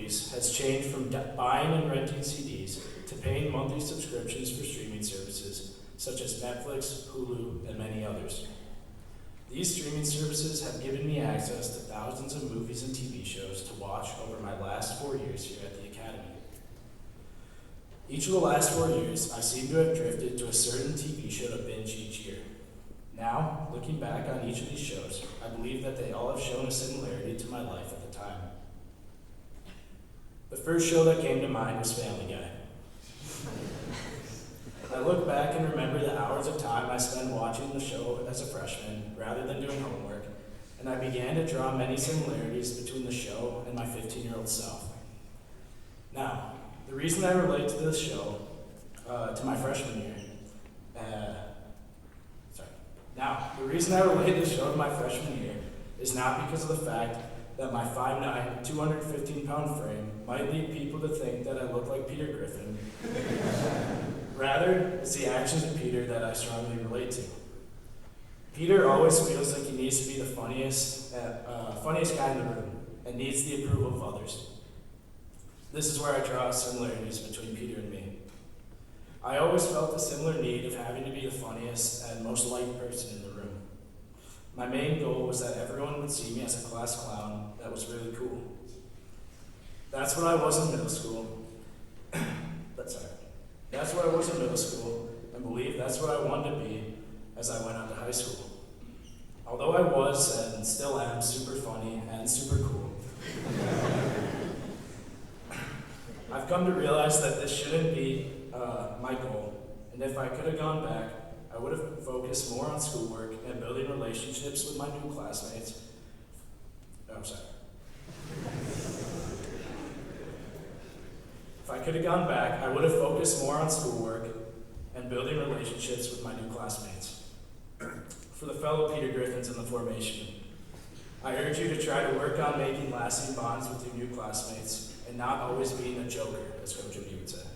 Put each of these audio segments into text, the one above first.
movies has changed from buying and renting CDs to paying monthly subscriptions for streaming services such as Netflix, Hulu, and many others. These streaming services have given me access to thousands of movies and TV shows to watch over my last 4 years here at the Academy. Each of the last 4 years, I seem to have drifted to a certain TV show to binge each year. Now, looking back on each of these shows, I believe that they all have shown a similarity to my life at the time. The first show that came to mind was Family Guy. I look back and remember the hours of time I spent watching the show as a freshman rather than doing homework, and I began to draw many similarities between the show and my 15-year-old self. Now, the reason I relate to this show, to my freshman year, the reason I relate this show to my freshman year is not because of the fact that my 5'9", 215-pound frame might lead people to think that I look like Peter Griffin. Rather, it's the actions of Peter that I strongly relate to. Peter always feels like he needs to be the funniest guy in the room and needs the approval of others. This is where I draw similarities between Peter and me. I always felt a similar need of having to be the funniest and most liked person in the room. My main goal was that everyone would see me as a class clown that was really cool. That's what I was in middle school. That's what I was in middle school, and believe that's what I wanted to be as I went on to high school. Although I was and still am super funny and super cool, I've come to realize that this shouldn't be my goal, and if I could have gone back, I would have focused more on schoolwork and building relationships with my new classmates. If I could have gone back, I would have focused more on schoolwork and building relationships with my new classmates. For the fellow Peter Griffins in the formation, I urge you to try to work on making lasting bonds with your new classmates and not always being a joker, as Coach O'Neill would say.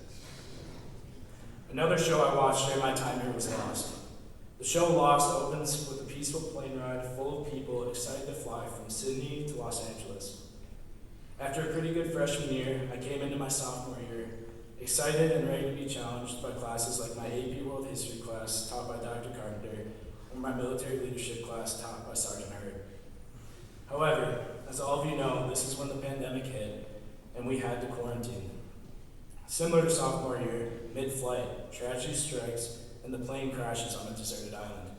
Another show I watched during my time here was Lost. The show Lost opens with a peaceful plane ride full of people excited to fly from Sydney to Los Angeles. After a pretty good freshman year, I came into my sophomore year excited and ready to be challenged by classes like my AP World History class taught by Dr. Carpenter and my military leadership class taught by Sergeant Hurt. However, as all of you know, this is when the pandemic hit and we had to quarantine. Similar to sophomore year, mid-flight, tragedy strikes and the plane crashes on a deserted island.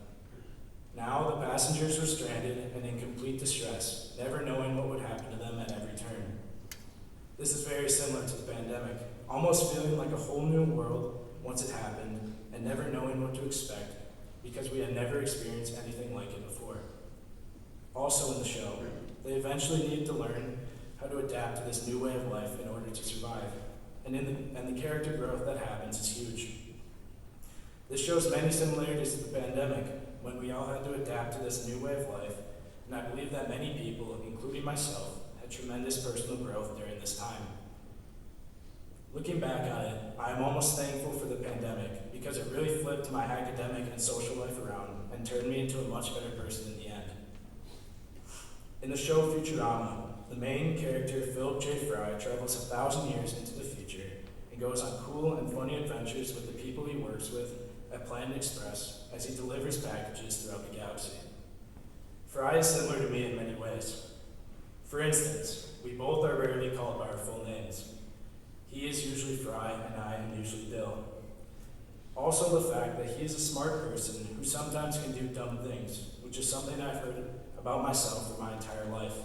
Now the passengers were stranded and in complete distress, never knowing what would happen to them at every turn. This is very similar to the pandemic, almost feeling like a whole new world once it happened and never knowing what to expect because we had never experienced anything like it before. Also in the show, they eventually needed to learn how to adapt to this new way of life in order to survive, and the character growth that happens is huge. This shows many similarities to the pandemic when we all had to adapt to this new way of life, and I believe that many people, including myself, had tremendous personal growth during this time. Looking back on it, I am almost thankful for the pandemic because it really flipped my academic and social life around and turned me into a much better person in the end. In the show Futurama, the main character, Philip J. Fry, travels 1,000 years into the future and goes on cool and funny adventures with the people he works with at Planet Express as he delivers packages throughout the galaxy. Fry is similar to me in many ways. For instance, we both are rarely called by our full names. He is usually Fry and I am usually Dill. Also the fact that he is a smart person who sometimes can do dumb things, which is something I've heard about myself for my entire life.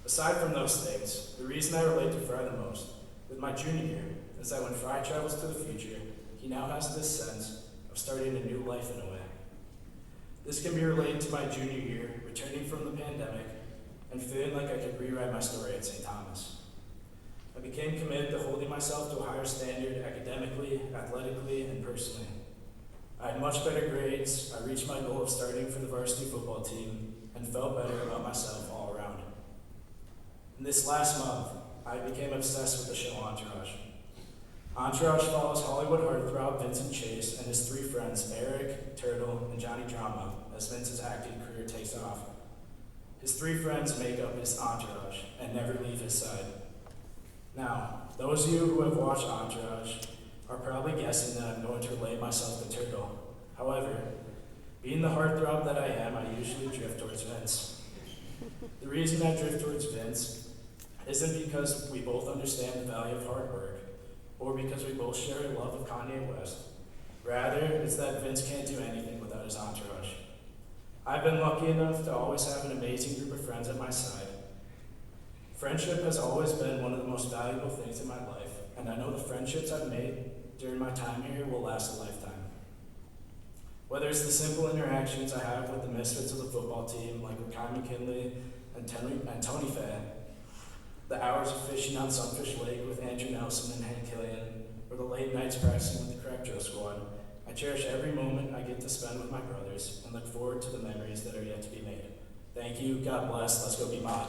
Aside from those things, the reason I relate to Fry the most with my junior year is that when Fry travels to the future, he now has this sense of starting a new life in a way. This can be related to my junior year, returning from the pandemic, and feeling like I could rewrite my story at St. Thomas. I became committed to holding myself to a higher standard academically, athletically, and personally. I had much better grades, I reached my goal of starting for the varsity football team, and felt better about myself all around. In this last month, I became obsessed with the show Entourage. Entourage follows Hollywood heartthrob Vincent Chase and his 3 friends, Eric, Turtle, and Johnny Drama, as Vince's acting career takes off. His 3 friends make up his entourage and never leave his side. Now, those of you who have watched Entourage are probably guessing that I'm going to relate myself to Turtle. However, being the heartthrob that I am, I usually drift towards Vince. The reason I drift towards Vince isn't because we both understand the value of hard work, or because we both share a love of Kanye West. Rather, it's that Vince can't do anything without his entourage. I've been lucky enough to always have an amazing group of friends at my side. Friendship has always been one of the most valuable things in my life, and I know the friendships I've made during my time here will last a lifetime. Whether it's the simple interactions I have with the misfits of the football team, like with Kai McKinley and Tony Fay, the hours of fishing on Sunfish Lake with Andrew Nelson and Hank Killian, or the late nights practicing with the Crack Joe squad, I cherish every moment I get to spend with my brothers and look forward to the memories that are yet to be made. Thank you, God bless, let's go be mod.